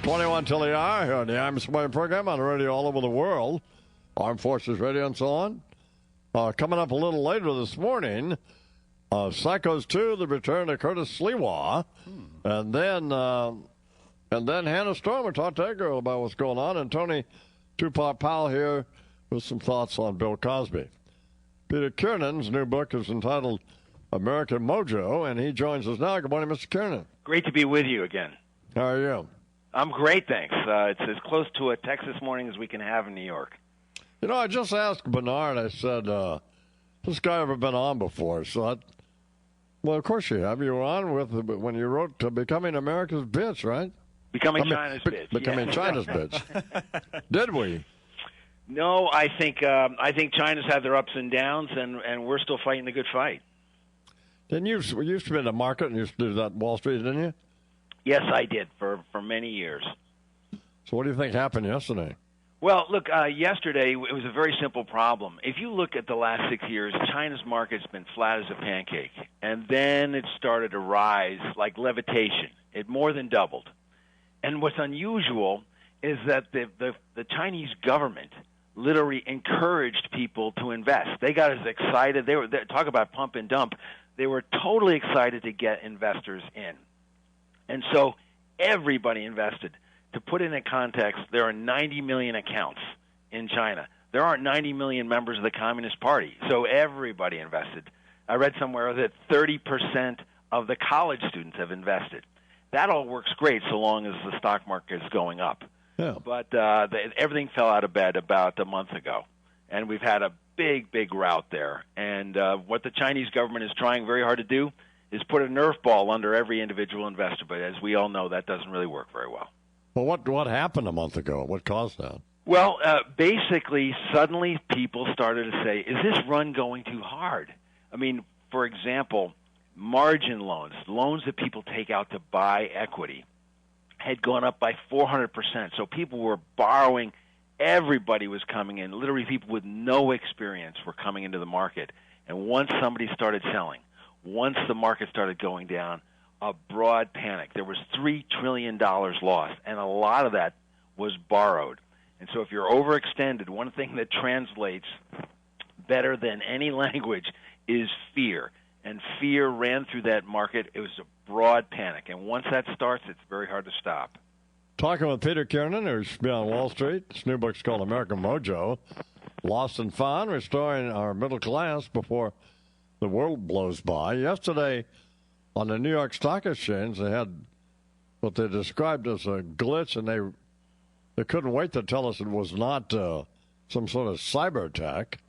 21 till the hour here on the Imus program on the radio all over the world, Armed Forces Radio and so on. Coming up a little later this morning, Psychos 2, the return of Curtis Sliwa, and then Hannah Stormer talked to that girl about what's going on, and Tony Tupac Powell here with some thoughts on Bill Cosby. Peter Kiernan's new book is entitled American Mojo, and he joins us now. Good morning, Mr. Kiernan. Great to be with you again. How are you? I'm great, thanks. It's as close to a Texas morning as we can have in New York. You know, I just asked Bernard, I said, this guy ever been on before? So, well, of course you have. You were on with when you wrote Becoming America's Bitch, right? China's bitch. Becoming China's bitch. Did we? No, I think China's had their ups and downs, and we're still fighting the good fight. Didn't you used to be in the market and used to do that in Wall Street, didn't you? Yes, I did for many years. So what do you think happened yesterday? Well, look, yesterday it was a very simple problem. If you look at the last 6 years, China's market's been flat as a pancake, and then it started to rise like levitation. It more than doubled. And what's unusual is that the Chinese government literally encouraged people to invest. They got as excited. They talk about pump and dump. They were totally excited to get investors in. And so everybody invested. To put it in context, there are 90 million accounts in China. There aren't 90 million members of the Communist Party, so everybody invested. I read somewhere that 30% of the college students have invested. That all works great so long as the stock market is going up. Yeah. But everything fell out of bed about a month ago, and we've had a big rout there. And what the Chinese government is trying very hard to do is put a Nerf ball under every individual investor. But as we all know, that doesn't really work very well. Well, what happened a month ago? What caused that? Well, basically, suddenly people started to say, is this run going too hard? I mean, for example, margin loans that people take out to buy equity, had gone up by 400%. So people were borrowing. Everybody was coming in. Literally, people with no experience were coming into the market. And once somebody started selling, once the market started going down, a broad panic. There was $3 trillion lost, and a lot of that was borrowed. And so if you're overextended, one thing that translates better than any language is fear. And fear ran through that market. It was a broad panic. And once that starts, it's very hard to stop. Talking with Peter Kiernan, who's been on Wall Street. His new book's called American Mojo, Lost and Found, Restoring Our Middle Class Before the World Blows By. Yesterday on the New York Stock Exchange, they had what they described as a glitch, and they couldn't wait to tell us it was not some sort of cyber attack.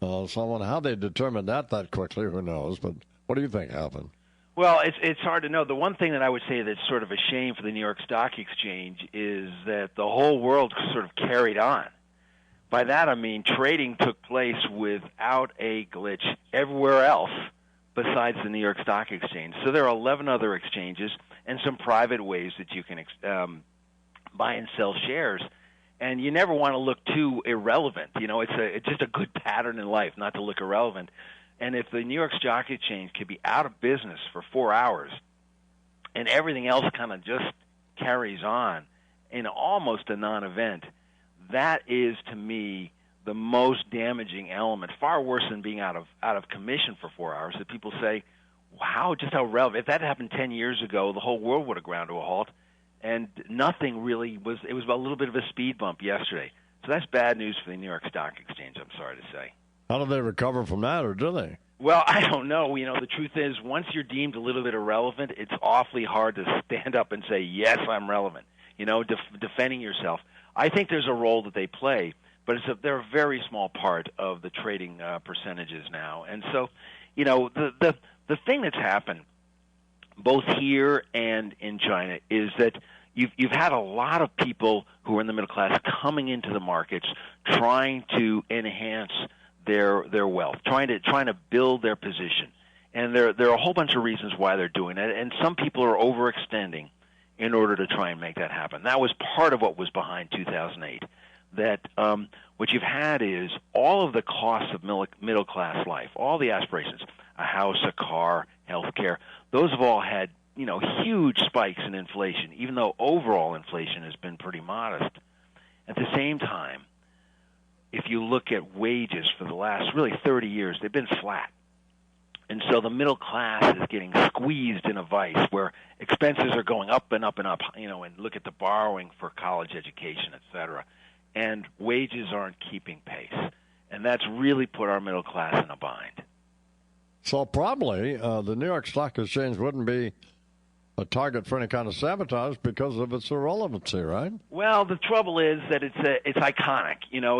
So I wonder how they determined that quickly. Who knows? But what do you think happened? Well, it's hard to know. The one thing that I would say that's sort of a shame for the New York Stock Exchange is that the whole world sort of carried on. By that I mean trading took place without a glitch everywhere else besides the New York Stock Exchange. So there are 11 other exchanges and some private ways that you can buy and sell shares. And you never want to look too irrelevant. You know, it's just a good pattern in life not to look irrelevant. And if the New York Stock Exchange could be out of business for 4 hours and everything else kind of just carries on in almost a non-event, that is, to me, the most damaging element, far worse than being out of commission for 4 hours, that people say, wow, just how relevant. If that happened 10 years ago, the whole world would have ground to a halt, and nothing really was. It was a little bit of a speed bump yesterday. So that's bad news for the New York Stock Exchange, I'm sorry to say. How do they recover from that, or do they? Well, I don't know. You know, the truth is, once you're deemed a little bit irrelevant, it's awfully hard to stand up and say, yes, I'm relevant, you know, defending yourself. I think there's a role that they play, but they're a very small part of the trading percentages now. And so, you know, the thing that's happened both here and in China is that you've had a lot of people who are in the middle class coming into the markets trying to enhance their wealth, trying to build their position. And there are a whole bunch of reasons why they're doing it, and some people are overextending in order to try and make that happen. That was part of what was behind 2008. That what you've had is all of the costs of middle class life, all the aspirations, a house, a car, health care, those have all had huge spikes in inflation, even though overall inflation has been pretty modest. At the same time, if you look at wages for the last really 30 years, they've been flat. And so the middle class is getting squeezed in a vice where expenses are going up and up and up, and look at the borrowing for college education, et cetera. And wages aren't keeping pace. And that's really put our middle class in a bind. So probably the New York Stock Exchange wouldn't be a target for any kind of sabotage because of its irrelevancy, right? Well, the trouble is that it's iconic,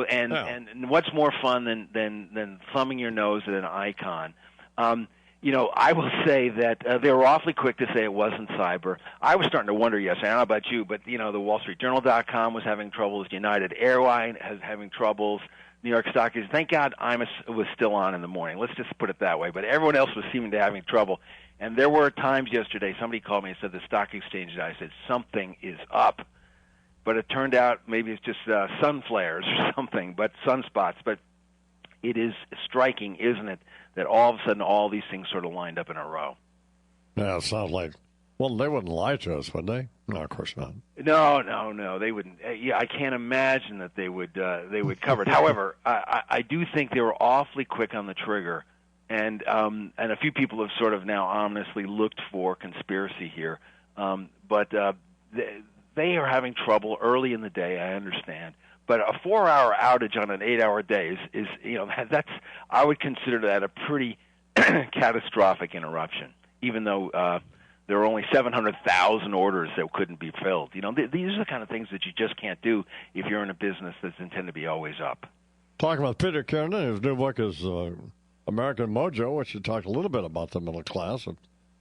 and what's more fun than thumbing your nose at an icon? I will say that they were awfully quick to say it wasn't cyber. I was starting to wonder yesterday, I don't know about you, but, the WallStreetJournal.com was having troubles. United Airlines has having troubles. New York Stock Exchange. Thank God Imus was still on in the morning. Let's just put it that way. But everyone else was seeming to having trouble. And there were times yesterday, somebody called me and said the stock exchange, and I said, something is up. But it turned out maybe it's just sun flares or something, but sunspots. But it is striking, isn't it, that all of a sudden all these things sort of lined up in a row. Yeah, it sounds like, well, they wouldn't lie to us, would they? No, of course not. No, they wouldn't. I can't imagine that they would cover it. However, I do think they were awfully quick on the trigger, and a few people have sort of now ominously looked for conspiracy here. But they are having trouble early in the day, I understand. But a 4-hour outage on an 8-hour day is that's, I would consider that a pretty catastrophic interruption, even though there were only 700,000 orders that couldn't be filled. These are the kind of things that you just can't do if you're in a business that's intended to be always up. Talking about Peter Kiernan, his new book is American Mojo, which you talked a little bit about the middle class a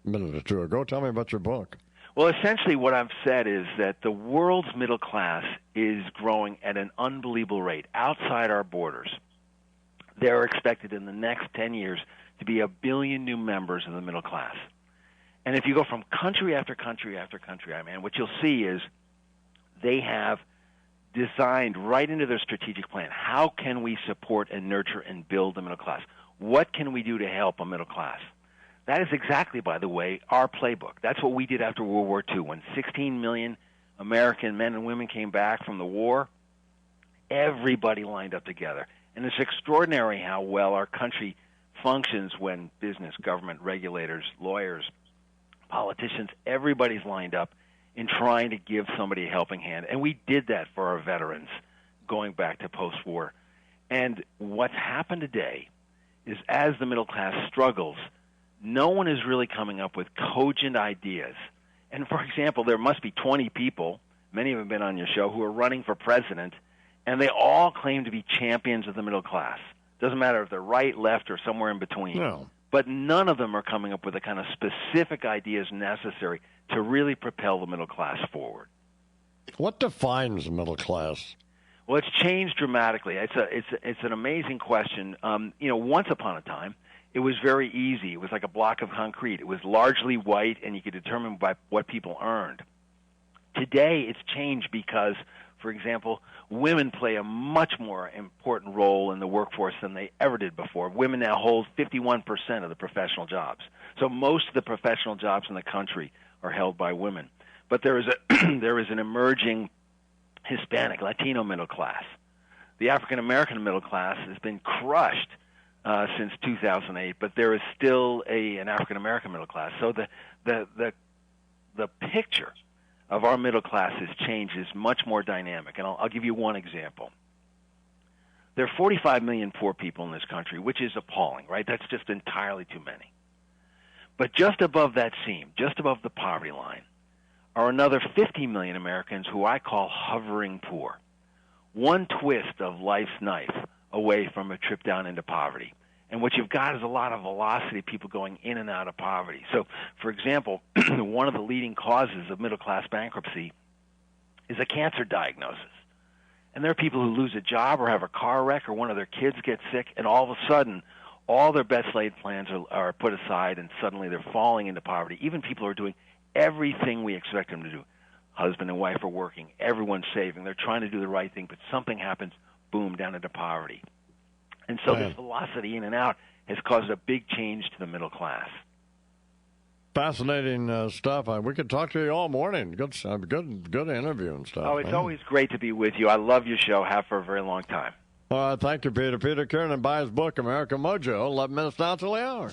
minute or two ago. Tell me about your book. Well, essentially what I've said is that the world's middle class is growing at an unbelievable rate outside our borders. They're expected in the next 10 years to be 1 billion new members of the middle class. And if you go from country after country after country, what you'll see is they have designed right into their strategic plan, how can we support and nurture and build the middle class? What can we do to help a middle class? That is exactly, by the way, our playbook. That's what we did after World War II. When 16 million American men and women came back from the war, everybody lined up together. And it's extraordinary how well our country functions when business, government, regulators, lawyers, politicians, everybody's lined up in trying to give somebody a helping hand. And we did that for our veterans going back to post-war. And what's happened today is as the middle class struggles, no one is really coming up with cogent ideas. And, for example, there must be 20 people, many of them have been on your show, who are running for president, and they all claim to be champions of the middle class. Doesn't matter if they're right, left, or somewhere in between. No. But none of them are coming up with the kind of specific ideas necessary to really propel the middle class forward. What defines the middle class? Well, it's changed dramatically. It's an amazing question. Once upon a time, it was very easy. It was like a block of concrete. It was largely white, and you could determine by what people earned. Today, it's changed because, for example, women play a much more important role in the workforce than they ever did before. Women now hold 51% of the professional jobs. So most of the professional jobs in the country are held by women. But there is an emerging Hispanic, Latino middle class. The African-American middle class has been crushed since 2008, but there is still an African-American middle class. So the picture of our middle class has changed, is much more dynamic. And I'll give you one example. There are 45 million poor people in this country, which is appalling, right? That's just entirely too many. But just above that seam, just above the poverty line, are another 50 million Americans who I call hovering poor. One twist of life's knife away from a trip down into poverty. And what you've got is a lot of velocity, people going in and out of poverty. So, for example, one of the leading causes of middle-class bankruptcy is a cancer diagnosis. And there are people who lose a job or have a car wreck or one of their kids gets sick, and all of a sudden, all their best-laid plans are put aside, and suddenly they're falling into poverty. Even people who are doing everything we expect them to do. Husband and wife are working. Everyone's saving. They're trying to do the right thing, but something happens, boom, down into poverty. And so this velocity in and out has caused a big change to the middle class. fascinating stuff. We could talk to you all morning. Good interview and stuff. Oh, it's always great to be with you. I love your show. Have for a very long time. All right, thank you, Peter. Peter Kiernan, buy his book, American Mojo. 11 minutes now till the hour.